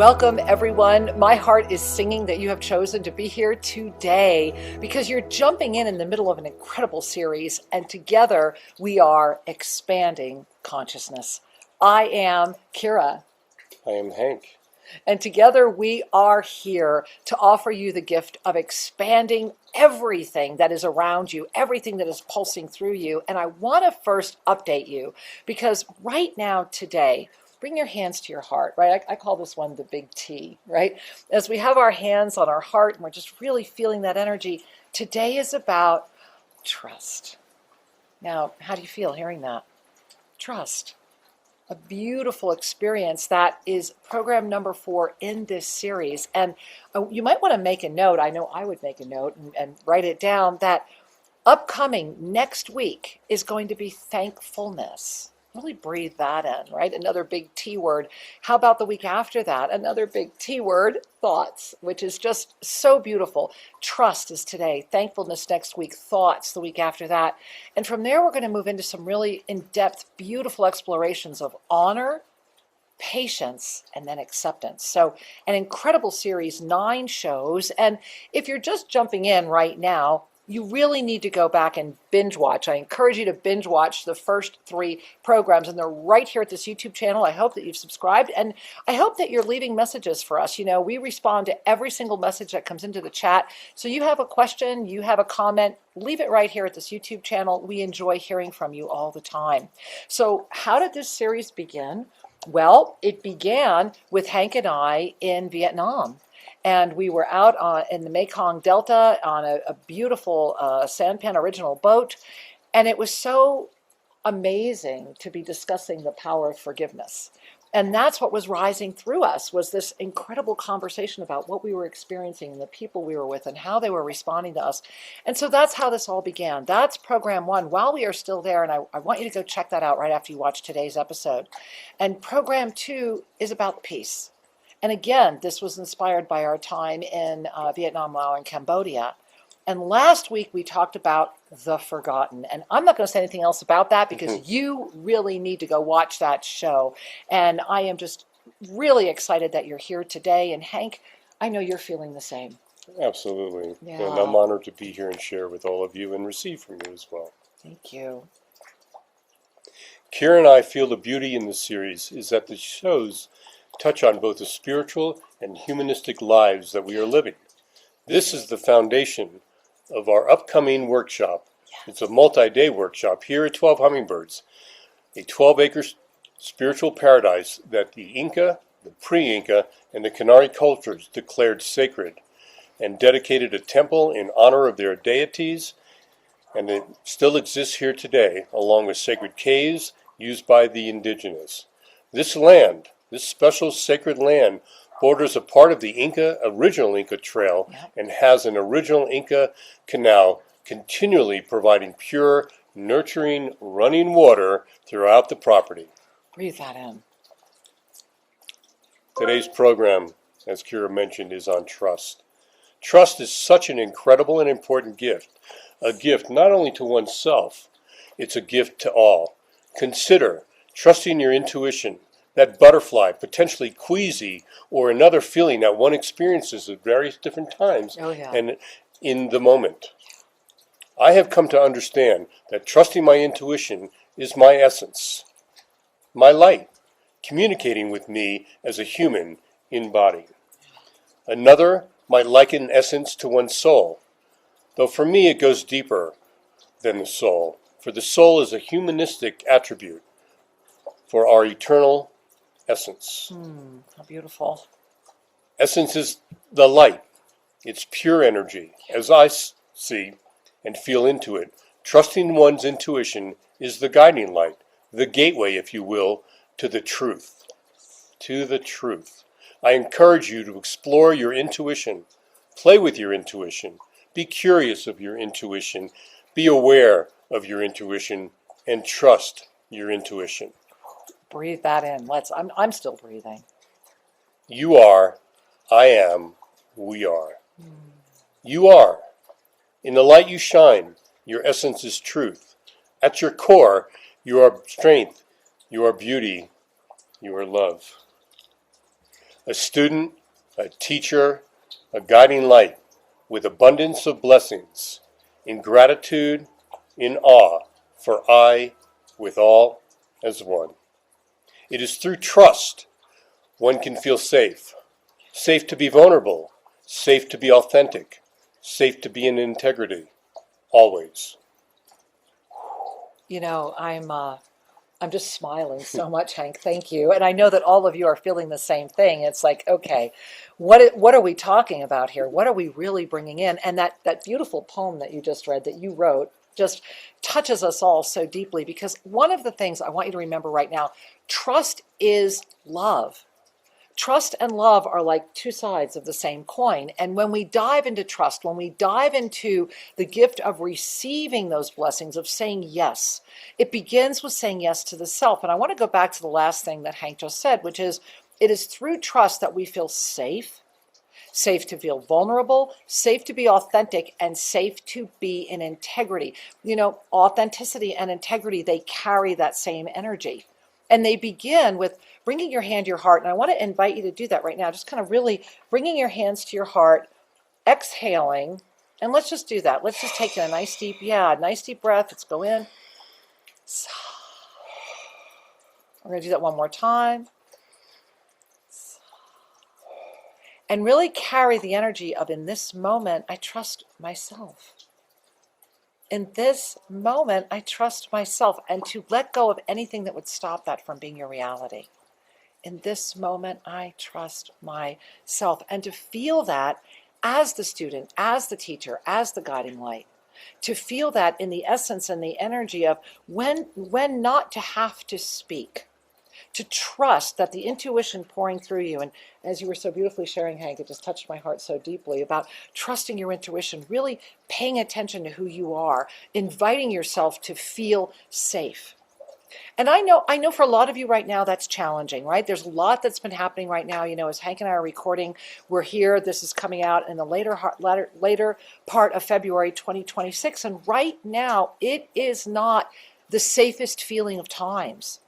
Welcome, everyone. My heart is singing that you have chosen to be here today because you're jumping in the middle of an incredible series, and together we are expanding consciousness. I am Kira. I am Hank. And together we are here to offer you the gift of expanding everything that is around you, everything that is pulsing through you. And I want to first update you because right now, today, bring your hands to your heart, right? I call this one the big T, right? As we have our hands on our heart and we're just really feeling that energy, today is about trust. Now, how do you feel hearing that? Trust. A beautiful experience that is program number 4 in this series. And you might want to make a note. I know I would make a note and write it down that upcoming next week is going to be thankfulness. Really breathe that in, right? Another big T word. How about the week after that? Another big T word, thoughts, which is just so beautiful. Trust is today. Thankfulness next week. Thoughts the week after that. And from there, we're going to move into some really in-depth, beautiful explorations of honor, patience, and then acceptance. So an incredible series, 9 shows. And if you're just jumping in right now, you really need to go back and binge watch. I encourage you to binge watch the first 3 programs, and they're right here at this YouTube channel. I hope that you've subscribed, and I hope that you're leaving messages for us. You know, we respond to every single message that comes into the chat. So you have a question, you have a comment, leave it right here at this YouTube channel. We enjoy hearing from you all the time. So how did this series begin? Well, it began with Hank and I in Vietnam. And we were out in the Mekong Delta on a beautiful Sanpan original boat. And it was so amazing to be discussing the power of forgiveness. And that's what was rising through us, was this incredible conversation about what we were experiencing and the people we were with and how they were responding to us. And so that's how this all began. That's program 1 while we are still there. And I want you to go check that out right after you watch today's episode. And program 2 is about peace. And again, this was inspired by our time in Vietnam, Laos, and Cambodia. And last week we talked about the forgotten. And I'm not going to say anything else about that because you really need to go watch that show. And I am just really excited that you're here today. And Hank, I know you're feeling the same. Absolutely. Yeah. And I'm honored to be here and share with all of you and receive from you as well. Thank you. Kira and I feel the beauty in this series is that the shows touch on both the spiritual and humanistic lives that we are living. This is the foundation of our upcoming workshop. It's a multi-day workshop here at 12 Hummingbirds, a 12-acre spiritual paradise that the Inca, the pre-Inca, and the Canary cultures declared sacred and dedicated a temple in honor of their deities, and it still exists here today, along with sacred caves used by the indigenous. This land, this special sacred land, borders a part of the original Inca Trail, and has an original Inca canal continually providing pure, nurturing, running water throughout the property. Breathe that in. Today's program, as Kira mentioned, is on trust. Trust is such an incredible and important gift. A gift not only to oneself, it's a gift to all. Consider trusting your intuition, that butterfly, potentially queasy, or another feeling that one experiences at various different times and in the moment. I have come to understand that trusting my intuition is my essence, my light, communicating with me as a human in body. Another might liken essence to one's soul, though for me it goes deeper than the soul, for the soul is a humanistic attribute for our eternal essence. How beautiful. Essence is the light. It's pure energy. As I see and feel into it, trusting one's intuition is the guiding light, the gateway, if you will, to the truth. To the truth. I encourage you to explore your intuition. Play with your intuition. Be curious of your intuition. Be aware of your intuition and trust your intuition. Breathe that in. I'm still breathing. You are, I am, we are. You are. In the light you shine, your essence is truth. At your core, you are strength, you are beauty, you are love. a student, a teacher, a guiding light, with abundance of blessings, in gratitude, in awe, for I, with all, as one. It is through trust one can feel safe. Safe to be vulnerable, safe to be authentic, safe to be in integrity, always. You know, I'm just smiling so much, Hank. Thank you. And I know that all of you are feeling the same thing. It's like, okay, what are we talking about here? What are we really bringing in? And that beautiful poem that you just read, that you wrote, just touches us all so deeply, because one of the things I want you to remember right now, trust is love. Trust and love are like two sides of the same coin. And when we dive into trust, when we dive into the gift of receiving those blessings, of saying yes, it begins with saying yes to the self. And I want to go back to the last thing that Hank just said, which is, it is through trust that we feel safe, safe to feel vulnerable, safe to be authentic, and safe to be in integrity. You know, authenticity and integrity, they carry that same energy. And they begin with bringing your hand to your heart. And I want to invite you to do that right now. Just kind of really bringing your hands to your heart, exhaling. And let's just do that. Let's just take a nice deep breath. Let's go in. We're going to do that one more time. And really carry the energy of, in this moment, I trust myself. In this moment, I trust myself, and to let go of anything that would stop that from being your reality. In this moment, I trust myself, and to feel that as the student, as the teacher, as the guiding light, to feel that in the essence and the energy of when not to have to speak, to trust that the intuition pouring through you, and as you were so beautifully sharing, Hank, it just touched my heart so deeply about trusting your intuition, really paying attention to who you are, inviting yourself to feel safe. And I know for a lot of you right now, that's challenging, right? There's a lot that's been happening right now. You know, as Hank and I are recording, we're here. This is coming out in the later part of February 2026. And right now, it is not the safest feeling of times.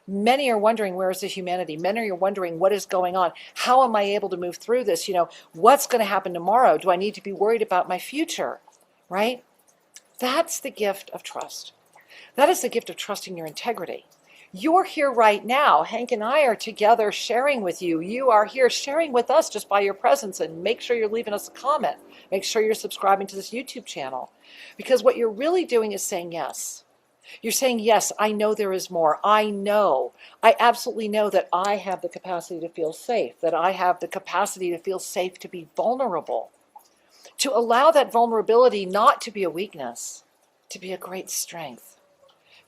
Many are wondering, where is the humanity? Many are wondering, what is going on? How am I able to move through this? You know, what's going to happen tomorrow? Do I need to be worried about my future? Right? That's the gift of trust. That is the gift of trusting your integrity. You're here right now. Hank and I are together sharing with you. You are here sharing with us just by your presence. And make sure you're leaving us a comment. Make sure you're subscribing to this YouTube channel. Because what you're really doing is saying yes. You're saying, yes, I know there is more. I absolutely know that I have the capacity to feel safe, that I have the capacity to feel safe, to be vulnerable, to allow that vulnerability not to be a weakness, to be a great strength,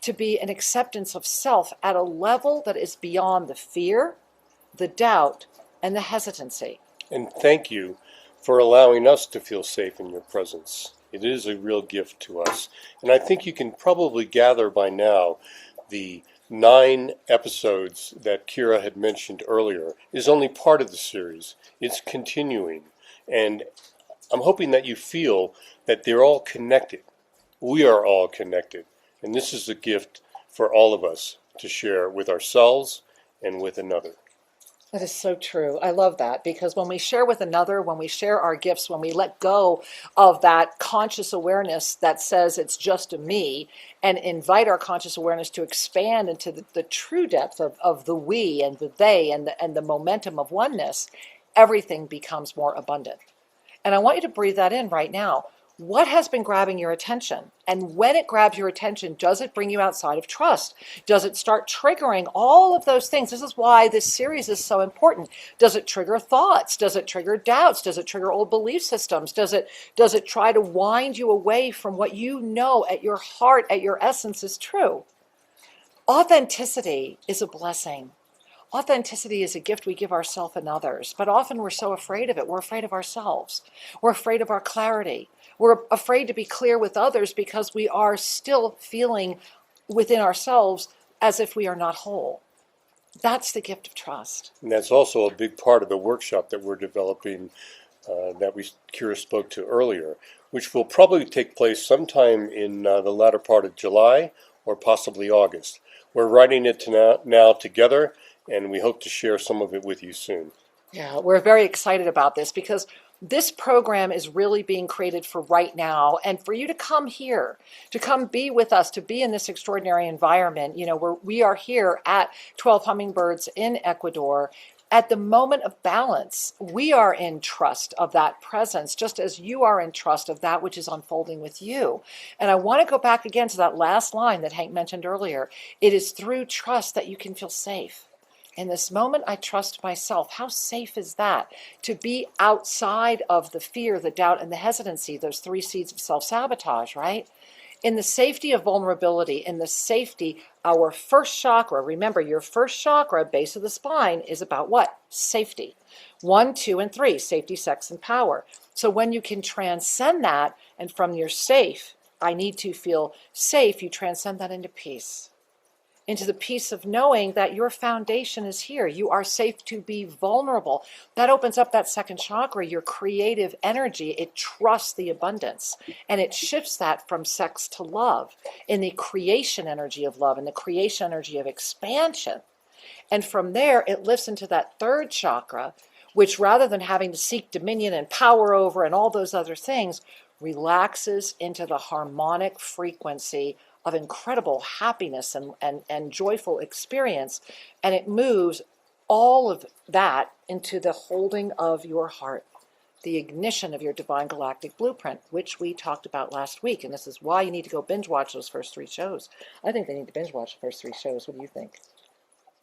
to be an acceptance of self at a level that is beyond the fear, the doubt, and the hesitancy. And thank you for allowing us to feel safe in your presence. It is a real gift to us. And I think you can probably gather by now the 9 episodes that Kira had mentioned earlier is only part of the series. It's continuing. And I'm hoping that you feel that they're all connected. We are all connected. And this is a gift for all of us to share with ourselves and with another. That is so true. I love that, because when we share with another, when we share our gifts, when we let go of that conscious awareness that says it's just a me, and invite our conscious awareness to expand into the true depth of the we and the they and the momentum of oneness, everything becomes more abundant. And I want you to breathe that in right now. What has been grabbing your attention? And when it grabs your attention, does it bring you outside of trust? Does it start triggering all of those things? This is why this series is so important. Does it trigger thoughts? Does it trigger doubts? Does it trigger old belief systems? Does it try to wind you away from what you know at your heart, at your essence is true? Authenticity is a blessing. Authenticity is a gift we give ourselves and others, but often we're so afraid of it. We're afraid of ourselves. We're afraid of our clarity. We're afraid to be clear with others because we are still feeling within ourselves as if we are not whole. That's the gift of trust. And that's also a big part of the workshop that we're developing that Kira spoke to earlier, which will probably take place sometime in the latter part of July or possibly August. We're writing it now together, and we hope to share some of it with you soon. Yeah, we're very excited about this because this program is really being created for right now and for you to come here, to come be with us, to be in this extraordinary environment. We are here at 12 Hummingbirds in Ecuador. At the moment of balance, we are in trust of that presence, just as you are in trust of that which is unfolding with you. And I want to go back again to that last line that Hank mentioned earlier. It is through trust that you can feel safe. In this moment, I trust myself. How safe is that? To be outside of the fear, the doubt, and the hesitancy, those three seeds of self-sabotage, right? In the safety of vulnerability, in the safety, our first chakra, remember your first chakra, base of the spine, is about what? Safety. 1, 2, and 3, safety, sex, and power. So when you can transcend that, and from your safe, I need to feel safe, you transcend that into peace, into the peace of knowing that your foundation is here. You are safe to be vulnerable. That opens up that second chakra, your creative energy. It trusts the abundance and it shifts that from sex to love in the creation energy of love and the creation energy of expansion. And from there, it lifts into that third chakra, which rather than having to seek dominion and power over and all those other things, relaxes into the harmonic frequency of incredible happiness and joyful experience. And it moves all of that into the holding of your heart, the ignition of your divine galactic blueprint, which we talked about last week. And this is why you need to go binge watch those first 3 shows. I think they need to binge watch the first 3 shows. What do you think?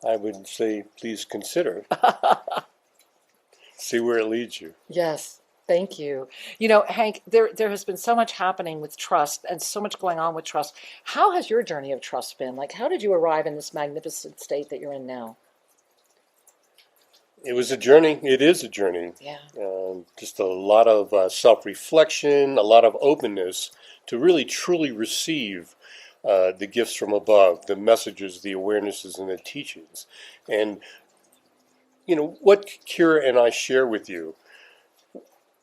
I would say please consider. See where it leads you. Yes. Thank you. Hank, there has been so much happening with trust and so much going on with trust. How has your journey of trust been? Like, how did you arrive in this magnificent state that you're in now? It was a journey. It is a journey. Yeah. Just a lot of self-reflection, a lot of openness to really truly receive the gifts from above, the messages, the awarenesses, and the teachings. And, what Kira and I share with you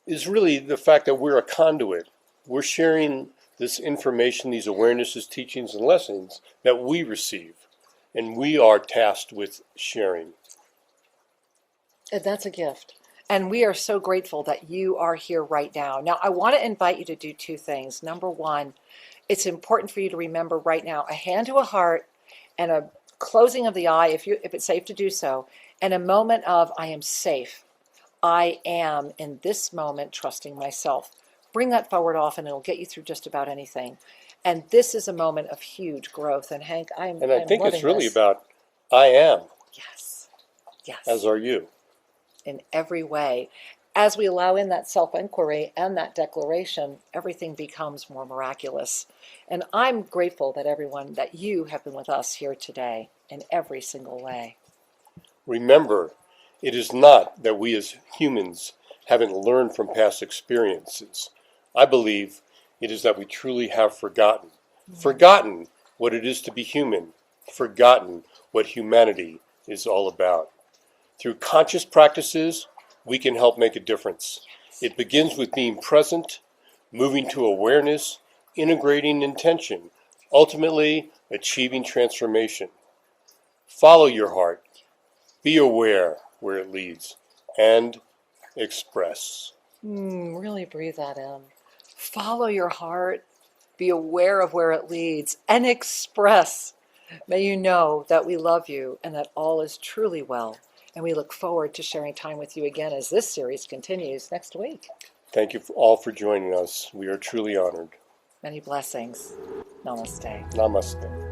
is really the fact that we're a conduit. We're sharing this information, these awarenesses, teachings, and lessons that we receive, and we are tasked with sharing. And that's a gift. And we are so grateful that you are here right now. Now, I want to invite you to do 2 things. Number 1, it's important for you to remember right now a hand to a heart and a closing of the eye, if it's safe to do so, and a moment of I am safe. I am in this moment trusting myself. Bring that forward often, it'll get you through just about anything. And this is a moment of huge growth. And Hank, I'm And I think loving it's really this. about I am, Yes, yes, as are you. in every way. As we allow in that self-inquiry and that declaration, everything becomes more miraculous. And I'm grateful that you have been with us here today in every single way. Remember, it is not that we as humans haven't learned from past experiences. I believe it is that we truly have forgotten. Forgotten what it is to be human. Forgotten what humanity is all about. Through conscious practices, we can help make a difference. It begins with being present, moving to awareness, integrating intention, ultimately achieving transformation. Follow your heart. Be aware where it leads, and express. Really breathe that in. Follow your heart. Be aware of where it leads and express. May you know that we love you and that all is truly well. And we look forward to sharing time with you again as this series continues next week. Thank you all for joining us. We are truly honored. Many blessings. Namaste. Namaste.